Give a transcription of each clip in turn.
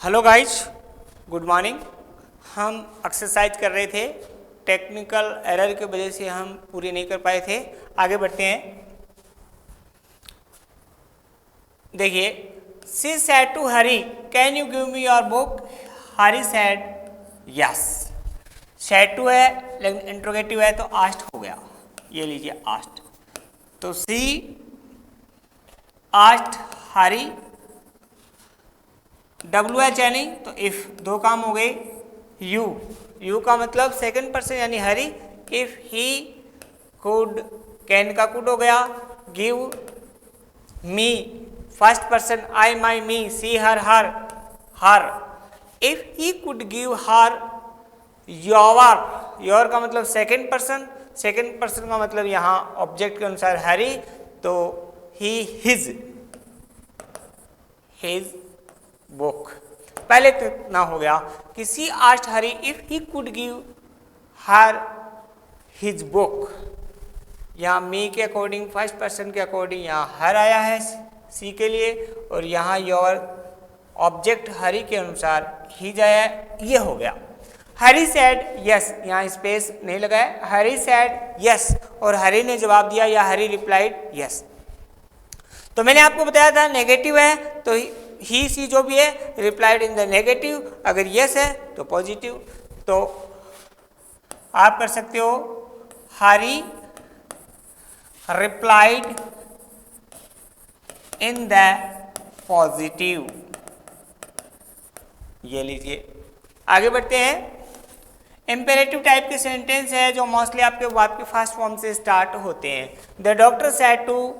Hello guys, good morning. हम exercise कर रहे थे, टेक्निकल एरर की वजह से हम पूरी नहीं कर पाए थे। आगे बढ़ते हैं। देखिए, she said to Hari, can you give me your book? Hari said yes. Said to है लेकिन इंट्रोगेटिव है तो आस्ट हो गया। ये लीजिए आस्ट। तो शी आस्ट हरी, WH है नहीं तो इफ, दो काम हो गए। यू का मतलब सेकंड पर्सन यानी Hari. If he could, can का कुड हो गया। Give me first person I my me, she her her. If he could give her your का मतलब सेकंड पर्सन का मतलब यहाँ ऑब्जेक्ट के अनुसार हरी, तो ही हिज बुक। पहले तो इतना हो गया कि सी asked Hari if he could give her his book. यहाँ मी के अकॉर्डिंग, फर्स्ट पर्सन के अकॉर्डिंग यहाँ हर आया है सी के लिए, और यहाँ योर ऑब्जेक्ट हरी के अनुसार ही आया है। ये हो गया। हरी सैड यस, यहाँ स्पेस नहीं लगाया। हरी सैड यस, और हरी ने जवाब दिया या हरी रिप्लाइड यस। तो मैंने आपको बताया था नेगेटिव है तो ही सी जो भी है रिप्लाइड इन द नेगेटिव, अगर यस है तो पॉजिटिव। तो आप कर सकते हो हरी रिप्लाइड इन द पॉजिटिव। ये लीजिए। आगे बढ़ते हैं। इंपेरेटिव टाइप के सेंटेंस है जो मोस्टली आपके वर्ब के फर्स्ट फॉर्म से स्टार्ट होते हैं। The doctor said to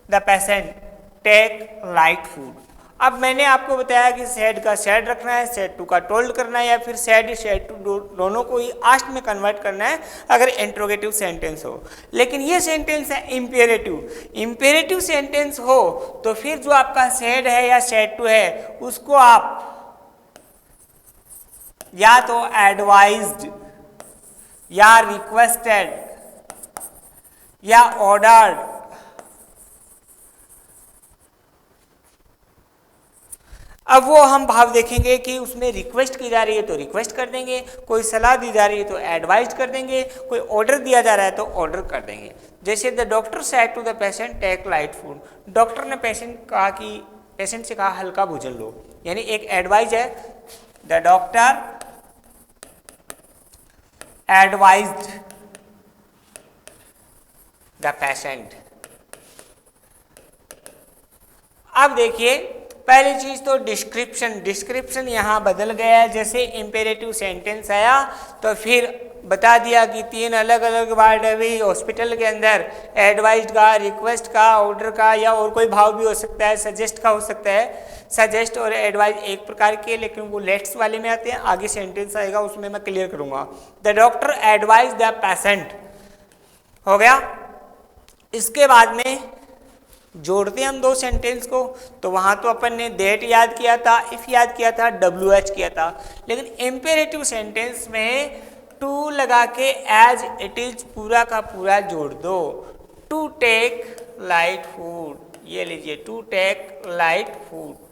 the patient take light food. अब मैंने आपको बताया कि सेड का सेड रखना है, सेड टू का टोल्ड करना है, या फिर सेड टू दोनों को ही आस्ट में कन्वर्ट करना है अगर इंट्रोगेटिव सेंटेंस हो। लेकिन ये सेंटेंस है इंपेरेटिव सेंटेंस हो तो फिर जो आपका सेड है या सेड टू है उसको आप या तो एडवाइज्ड या रिक्वेस्टेड या ऑर्डर्ड, अब वो हम भाव देखेंगे कि उसमें रिक्वेस्ट की जा रही है तो रिक्वेस्ट कर देंगे, कोई सलाह दी जा रही है तो एडवाइज कर देंगे, कोई ऑर्डर दिया जा रहा है तो ऑर्डर कर देंगे। जैसे the doctor said to the patient take light food. Doctor ने पेशेंट से कहा हल्का भोजन लो, यानी एक एडवाइज है। The doctor advised the patient. अब देखिए, पहली चीज तो डिस्क्रिप्शन यहाँ बदल गया है। जैसे इंपेरेटिव सेंटेंस आया तो फिर बता दिया कि 3 अलग अलग वर्ड अभी हॉस्पिटल के अंदर एडवाइज का, रिक्वेस्ट का, ऑर्डर का, या और कोई भाव भी हो सकता है, सजेस्ट का हो सकता है। सजेस्ट और एडवाइज एक प्रकार के, लेकिन वो लेट्स वाले में आते हैं। आगे सेंटेंस आएगा उसमें मैं क्लियर करूंगा। The doctor advise the patient हो गया। इसके बाद में जोड़ते हैं हम दो सेंटेंस को, तो वहां तो अपन ने दैट याद किया था, इफ याद किया था, WH किया था। लेकिन इंपेरेटिव सेंटेंस में टू लगा के एज इट इज पूरा का पूरा जोड़ दो। टू टेक लाइट फूड, ये लीजिए, टू टेक लाइट फूड,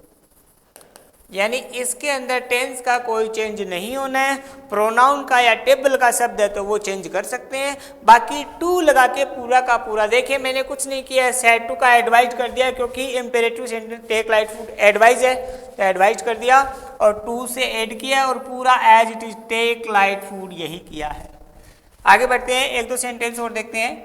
यानी इसके अंदर टेंस का कोई चेंज नहीं होना है। प्रोनाउन का या टेबल का शब्द है तो वो चेंज कर सकते हैं, बाकी टू लगा के पूरा का पूरा। देखिए, मैंने कुछ नहीं किया है, सेड टू का एडवाइज कर दिया क्योंकि imperative sentence take light food advise है तो एडवाइज कर दिया, और टू से ऐड किया और पूरा as it is take light food यही किया है। आगे बढ़ते हैं, एक दो सेंटेंस और देखते हैं।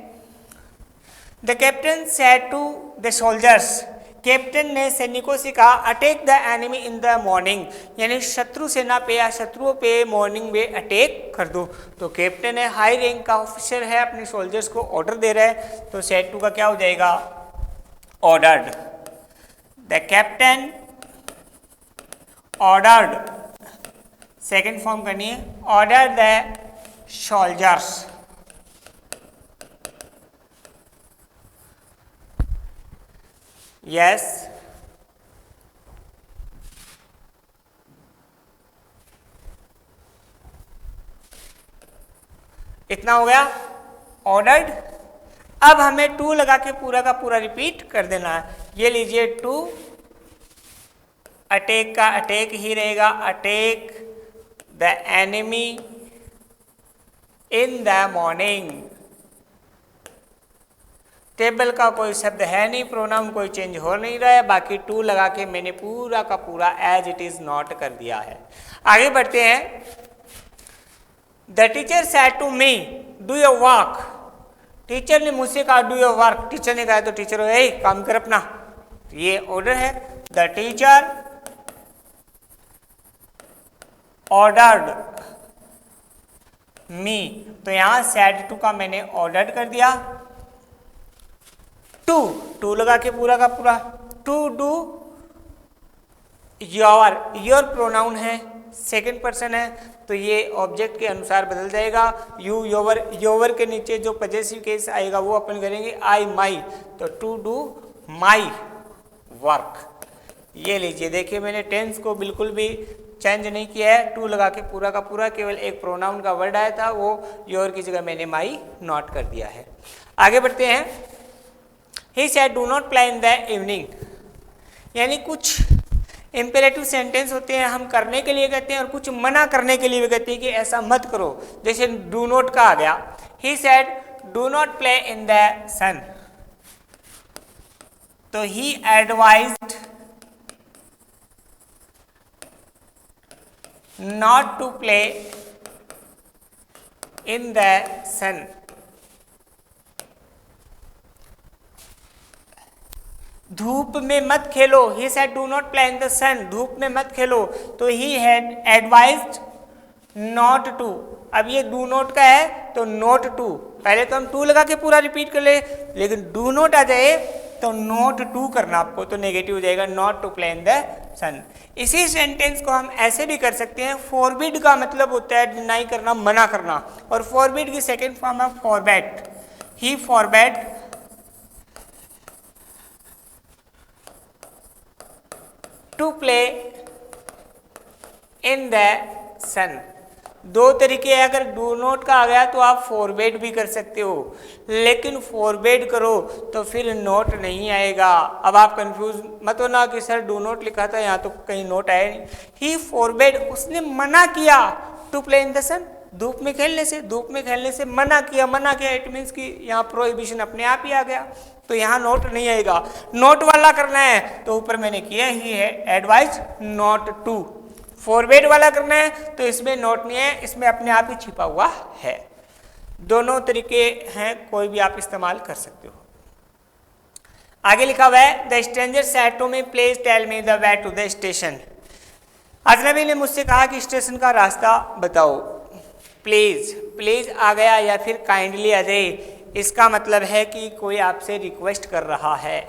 The captain said to the soldiers. कैप्टन ने सैनिकों से कहा attack the enemy in the morning, यानी शत्रु सेना पे या शत्रुओं पे मॉर्निंग में अटैक कर दो। तो कैप्टन है, हाई रैंक का ऑफिसर है, अपने सोल्जर्स को ऑर्डर दे रहा है, तो सेड टू का क्या हो जाएगा? Ordered. The captain ordered, second form करनी है, ऑर्डर द सोल्जर्स। यस, इतना हो गया ऑर्डर्ड। अब हमें टू लगा के पूरा का पूरा रिपीट कर देना है। ये लीजिए, टू अटैक का अटैक ही रहेगा, attack the enemy in the morning. Table का कोई शब्द है नहीं, प्रोनाउन कोई चेंज हो नहीं रहा है, बाकी टू लगा के मैंने पूरा का पूरा एज इट इज नॉट कर दिया है। आगे बढ़ते हैं। The teacher said to me do your work. Teacher ने मुझसे कहा डू योर वर्क। टीचर ने कहा तो टीचर ए काम कर अपना, ये ऑर्डर है। द टीचर ऑर्डर्ड मी, तो यहां सेड टू का मैंने ऑर्डर्ड कर दिया। टू लगा के पूरा का पूरा, टू डू योर प्रोनाउन है, सेकंड पर्सन है, तो ये ऑब्जेक्ट के अनुसार बदल जाएगा। यू योवर के नीचे जो पजेसिव केस आएगा वो अपन करेंगे आई माई, तो टू डू माई वर्क। ये लीजिए, देखिए मैंने टेंस को बिल्कुल भी चेंज नहीं किया है, टू लगा के पूरा का पूरा, केवल एक प्रोनाउन का वर्ड आया था, वो योर की जगह मैंने माई नॉट कर दिया है। आगे बढ़ते हैं। He said do not play in the evening, यानी कुछ इम्पेरेटिव सेंटेंस होते हैं, हम करने के लिए कहते हैं और कुछ मना करने के लिए भी कहते हैं कि ऐसा मत करो। जैसे डू नॉट का आ गया, he said do not play in the sun, तो he advised not to play in the sun। धूप में मत खेलो, he said do not play in the sun, धूप में मत खेलो, तो he had advised not to। अब ये do not का है तो not to, पहले तो हम to लगा के पूरा रिपीट कर ले, लेकिन do not आ जाए तो not to करना आपको, तो नेगेटिव हो जाएगा not to play in the sun। इसी सेंटेंस को हम ऐसे भी कर सकते हैं, forbid का मतलब होता है डिनाई करना, मना करना, और forbid की सेकेंड फॉर्म है forbade। he forbade to play in the sun. दो तरीके हैं, अगर डू नॉट का आ गया तो आप फॉरबेड भी कर सकते हो, लेकिन फॉरबेड करो तो फिर नोट नहीं आएगा। अब आप कंफ्यूज मत होना कि सर डू नॉट लिखा था, यहाँ तो कहीं नोट आया नहीं। ही फॉरबेड, उसने मना किया टू प्ले इन द सन, धूप में खेलने से, धूप में खेलने से मना किया, इट मीन्स कि यहाँ प्रोहिबिशन अपने आप ही आ गया, तो यहाँ नोट नहीं आएगा। नोट वाला करना है तो ऊपर मैंने किया ही है, एडवाइज नॉट टू। फॉरबेड वाला करना है तो इसमें नोट नहीं है, इसमें अपने आप ही छिपा हुआ है। दोनों तरीके हैं, कोई भी आप इस्तेमाल कर सकते हो। आगे लिखा हुआ है the stranger said to me please tell me the way to the station. अजनबी ने मुझसे कहा कि स्टेशन का रास्ता बताओ। प्लीज आ गया या फिर काइंडली आ जाए, इसका मतलब है कि कोई आपसे रिक्वेस्ट कर रहा है,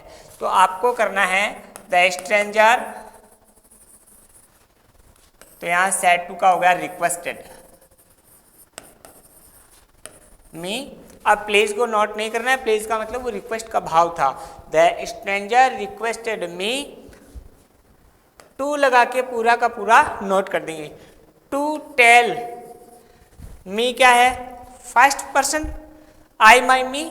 तो आपको करना है द स्ट्रेंजर, तो यहां सेड टू का हो गया रिक्वेस्टेड मी। अब प्लीज को नोट नहीं करना है, प्लीज का मतलब वो रिक्वेस्ट का भाव था। The stranger requested me, to लगा के पूरा का पूरा नोट कर देंगे। टू टेल मी क्या है, first person, I my me,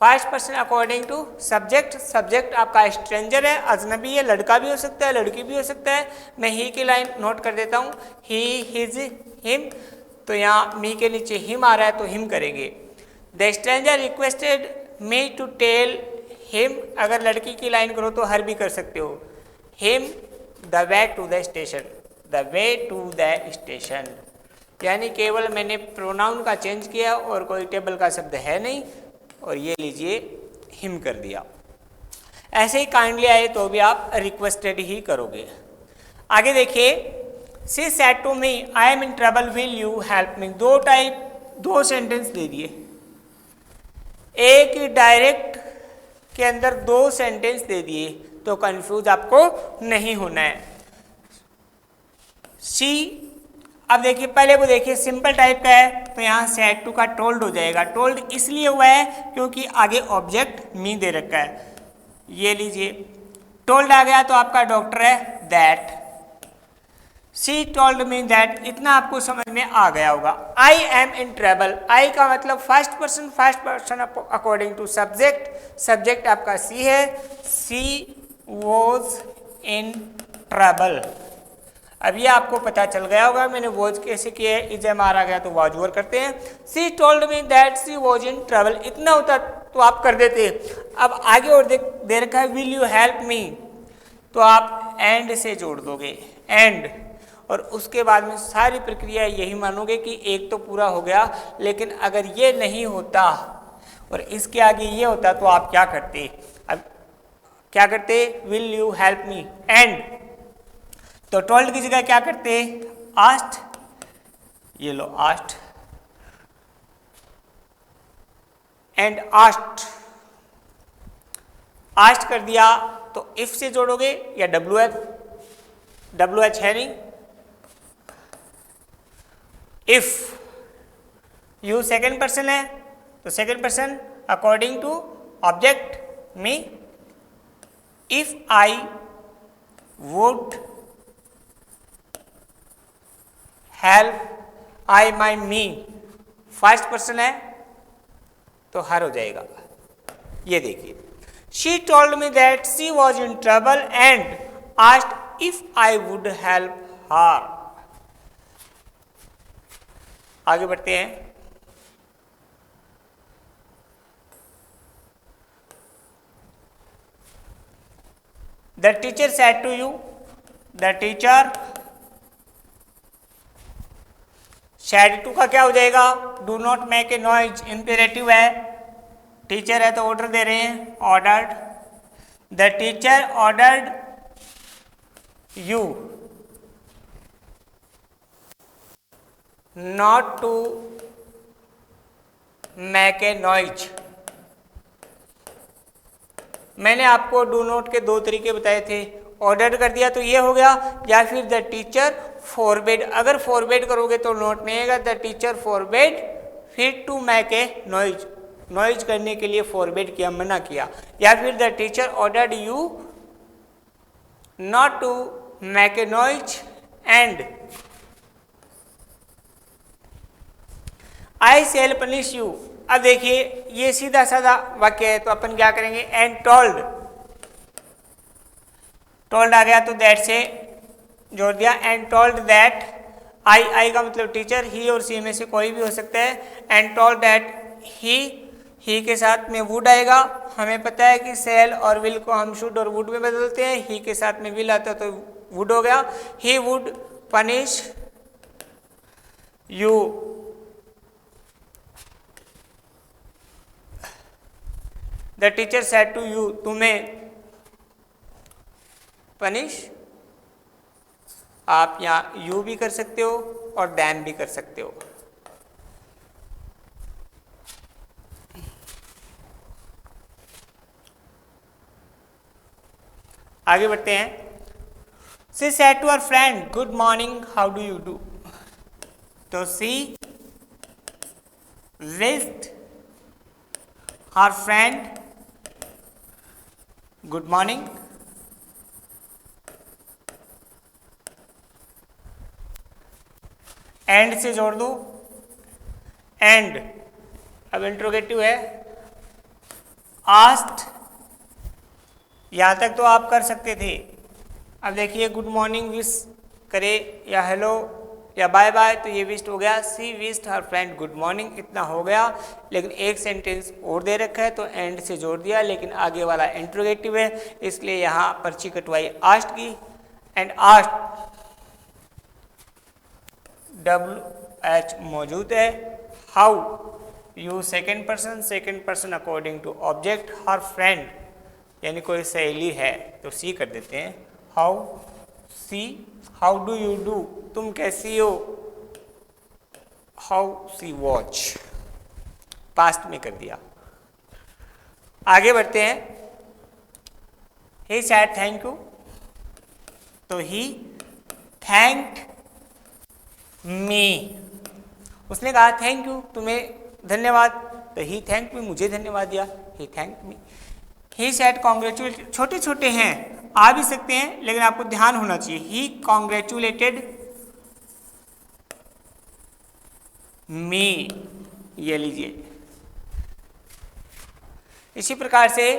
first person according to subject. Subject आपका स्ट्रेंजर है, अजनबी है, लड़का भी हो सकता है, लड़की भी हो सकता है। मैं ही की लाइन नोट कर देता हूँ, ही, हिज, हिम, तो यहाँ मी के नीचे हिम आ रहा है तो हिम करेंगे। The stranger requested me to tell him, अगर लड़की की लाइन करो तो हर भी कर सकते हो, him the way to the station, the way to the station, यानी केवल मैंने प्रोनाउन का चेंज किया और कोई टेबल का शब्द है नहीं, और ये लीजिए हिम कर दिया। ऐसे ही काइंडली आए तो भी आप रिक्वेस्टेड ही करोगे। आगे देखिए, she said to me I am in trouble will you help me. दो सेंटेंस दे दिए, एक ही डायरेक्ट के अंदर दो सेंटेंस दे दिए, तो कंफ्यूज आपको नहीं होना है। सी, अब देखिए पहले वो देखिए सिंपल टाइप का है, तो यहाँ सेड टू का टोल्ड हो जाएगा। टोल्ड इसलिए हुआ है क्योंकि आगे ऑब्जेक्ट मी दे रखा है। ये लीजिए, टोल्ड आ गया तो आपका डॉक्टर है that. C told me that, इतना आपको समझ में आ गया होगा। आई एम इन ट्रबल, आई का मतलब first person according to subject. Subject आपका सी है, सी वॉज इन ट्रबल। अब ये आपको पता चल गया होगा मैंने वॉज कैसे किया है, इज एम आर आ गया तो वाज वर करते हैं। She told me that she was in trouble, इतना होता तो आप कर देते। अब आगे और दे रखा है विल यू हेल्प मी, तो आप एंड से जोड़ दोगे, एंड, और उसके बाद में सारी प्रक्रिया यही मानोगे कि एक तो पूरा हो गया। लेकिन अगर ये नहीं होता और इसके आगे ये होता तो आप क्या करते? अब क्या करते? Will you help me, and, तो टोल्ड की जगह क्या करते? आस्ट, ये लो आस्ट, एंड आस्ट, आस्ट कर दिया तो इफ से जोड़ोगे या डब्ल्यू एच, डब्ल्यू एच है नहीं, इफ यू सेकेंड पर्सन है तो second person according to object me, if I would help I my me, first person है तो हर हो जाएगा। ये देखिए, she told me that she was in trouble and asked if I would help her. आगे बढ़ते हैं। The teacher said to you, the teacher, said to का क्या हो जाएगा? Do not make a noise, imperative है, टीचर है तो ऑर्डर दे रहे हैं, ordered, the teacher ordered you not to make a noise. मैंने आपको डू नॉट के दो तरीके बताए थे, ऑर्डर कर दिया तो ये हो गया, या फिर द टीचर फॉरबेड, अगर फॉरबेड करोगे तो नोट नहीं आएगा, द टीचर फॉरबेड, फिर to make a noise, noise करने के लिए फॉरबेड किया, मना किया, या फिर the teacher ordered you not to make a noise and I shall punish you. अब देखिए ये सीधा साधा वाक्य है तो अपन क्या करेंगे? एंड टोल्ड, टोल्ड आ गया तो दैट से जोड़ दिया, एंड टोल्ड दैट, आई, आई का मतलब टीचर, ही और सी में से कोई भी हो सकता है, एंड टोल्ड दैट ही के साथ में वुड आएगा, हमें पता है कि सेल और विल को हम शुड और वुड में बदलते हैं, ही के साथ में विल आता तो वुड हो गया, he would punish you, the teacher said to you, तुम्हें पनिश, आप यहां यू भी कर सकते हो और डैम भी कर सकते हो। आगे बढ़ते हैं। She said to her friend good morning how do you do, तो she wished her friend good morning, and से जोड़ दो, एंड, अब इंट्रोगेटिव है, आस्क्ड, यहां तक तो आप कर सकते थे। अब देखिए गुड मॉर्निंग विश करे या हेलो या बाय बाय तो ये विश्ड हो गया, she wished her friend good morning, इतना हो गया। लेकिन एक सेंटेंस और दे रखा है तो एंड से जोड़ दिया, लेकिन आगे वाला इंट्रोगेटिव है इसलिए यहाँ पर्ची कटवाई आस्क्ड की, एंड आस्क्ड WH मौजूद है, how you second person according to object, her friend यानी कोई सहेली है तो सी कर देते हैं, how she, how do you do, तुम कैसी हो, हाउ सी वॉच, पास्ट में कर दिया। आगे बढ़ते हैं। ही सेड थैंक यू, तो ही थैंक्ड मी, उसने कहा थैंक यू तुम्हें धन्यवाद, तो ही थैंक मी, मुझे धन्यवाद दिया, he thank me. He said congratulate, छोटे छोटे हैं आ भी सकते हैं लेकिन आपको ध्यान होना चाहिए, ही कॉन्ग्रेचुलेटेड मी, ये लीजिए। इसी प्रकार से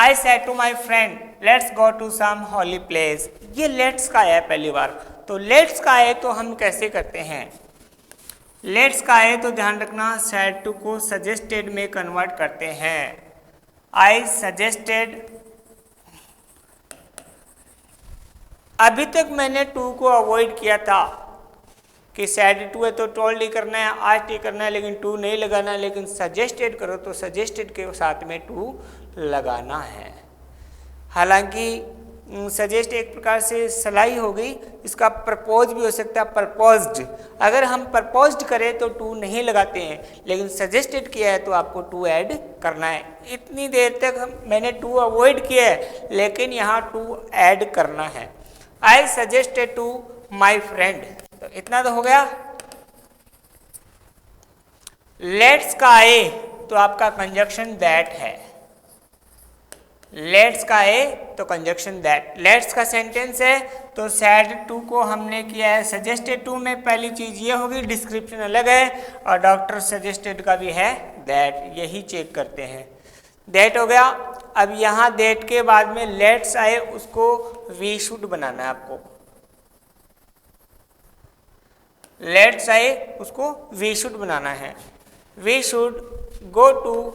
I said to my friend let's go to some holy place. ये लेट्स का है पहली बार, तो लेट्स का है तो हम कैसे करते हैं? लेट्स का है तो ध्यान रखना सेड टू को सजेस्टेड में कन्वर्ट करते हैं। आई सजेस्टेड, अभी तक मैंने टू को अवॉइड किया था कि सैड टू है तो टोल्ड ही करना है, आज ही करना है, लेकिन टू नहीं लगाना। लेकिन सजेस्टेड करो तो सजेस्टेड के साथ में टू लगाना है। हालांकि सजेस्ट एक प्रकार से सलाह ही हो गई, इसका प्रपोज भी हो सकता है, प्रपोज्ड। अगर हम प्रपोज्ड करें तो टू नहीं लगाते हैं, लेकिन सजेस्टेड किया है तो आपको टू ऐड करना है। इतनी देर तक मैंने टू अवॉइड किया है, लेकिन यहाँ टू ऐड करना है। I suggested to my friend, तो इतना तो हो गया। लेट्स का ए तो आपका कंजक्शन दैट है। लेट्स का ए तो कंजक्शन दैट। लेट्स का सेंटेंस है तो सैड टू को हमने किया है सजेस्टेड टू में। पहली चीज ये होगी, डिस्क्रिप्शन अलग है, और डॉक्टर सजेस्टेड का भी है दैट, यही चेक करते हैं। दैट हो गया। अब यहाँ दैट के बाद में लेट्स आए, उसको वी शुड बनाना है आपको। लेट्स आए उसको वी शुड बनाना है। We should go to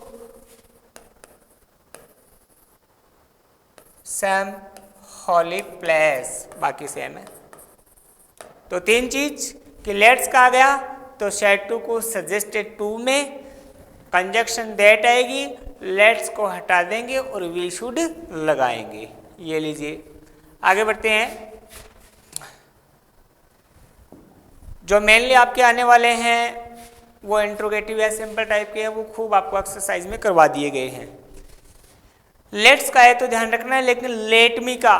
some holy place, बाकी सेम है। तो तीन चीज कि लेट्स का आ गया तो सैड टू को सजेस्टेड टू में कंजक्शन दैट आएगी, लेट्स को हटा देंगे और वी शुड लगाएंगे। ये लीजिए, आगे बढ़ते हैं। जो मेनली आपके आने वाले हैं वो इंट्रोगेटिव या सिंपल टाइप के हैं, वो खूब आपको एक्सरसाइज में करवा दिए गए हैं। लेट्स का है तो ध्यान रखना है, लेकिन लेट मी का,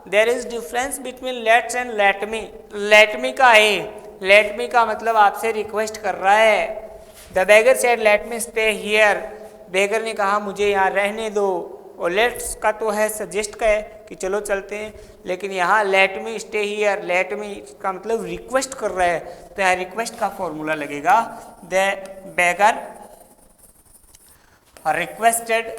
there is difference between let's and let me. Let me का है, लेट मी का मतलब आपसे रिक्वेस्ट कर रहा है। The beggar said let me stay here, beggar ने कहा मुझे यहाँ रहने दो। और लेट्स का तो है सजेस्ट का है कि चलो चलते हैं, लेकिन यहाँ late me stay here, late me का मतलब रिक्वेस्ट कर रहा है, तो यहाँ रिक्वेस्ट का फॉर्मूला लगेगा द बेगर रिक्वेस्टेड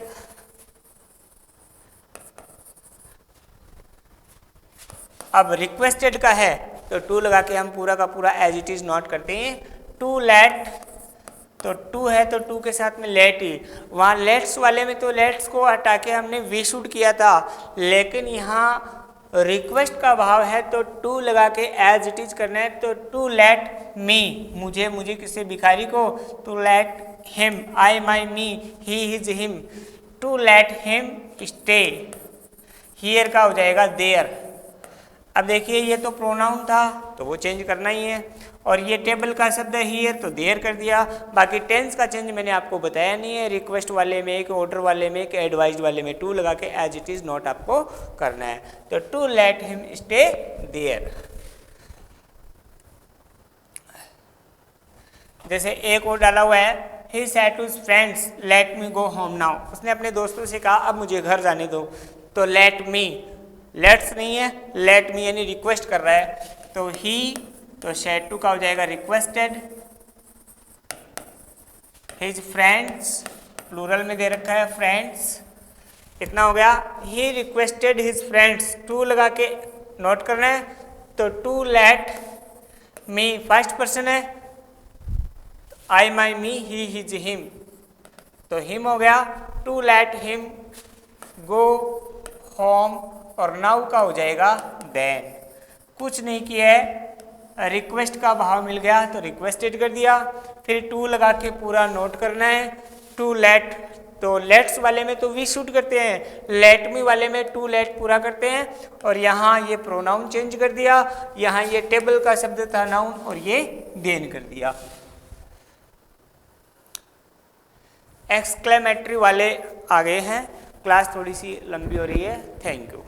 अब रिक्वेस्टेड का है तो टू लगा के हम पूरा का पूरा एज इट इज नोट करते हैं। टू लेट, तो टू है तो टू के साथ में लेट ही, वहाँ लेट्स वाले में तो लेट्स को हटा के हमने वी शुड किया था, लेकिन यहाँ रिक्वेस्ट का भाव है तो टू लगा के एज इट इज करना है। तो टू लेट मी, मुझे किसी भिखारी को, to let him, I my me, he his him, to let him stay, here का हो जाएगा देयर। अब देखिए ये तो प्रोनाउन था तो वो चेंज करना ही है, और ये टेबल का शब्द है हियर तो देयर कर दिया। बाकी टेंस का चेंज मैंने आपको बताया नहीं है, रिक्वेस्ट वाले में एक, ऑर्डर वाले में एक, एडवाइज वाले में टू लगा के एज इट इज नॉट आपको करना है। तो to let him stay there. जैसे एक और डाला हुआ है, he said to his friends let me go home now, उसने अपने दोस्तों से कहा अब मुझे घर जाने दो। तो लेट मी, लेट्स नहीं है, लेट मी यानी रिक्वेस्ट कर रहा है। तो ही, तो सेड टू का हो जाएगा रिक्वेस्टेड, हिज फ्रेंड्स प्लूरल में दे रखा है फ्रेंड्स, इतना हो गया। He requested his friends, to लगा के नोट करना है। तो to let me first person है, I my me, he his him, तो हिम हो गया। To let him go home, और नाउ का हो जाएगा देन। कुछ नहीं किया है, रिक्वेस्ट का भाव मिल गया तो रिक्वेस्टेड कर दिया, फिर टू लगा के पूरा नोट करना है। टू लेट, तो लेट्स वाले में तो वी शुड करते हैं, लेट मी वाले में टू लेट पूरा करते हैं, और यहाँ ये प्रोनाउन चेंज कर दिया, यहाँ ये टेबल का शब्द था नाउन और ये देन कर दिया। एक्सक्लेमेटरी वाले आगे हैं, क्लास थोड़ी सी लंबी हो रही है। Thank you.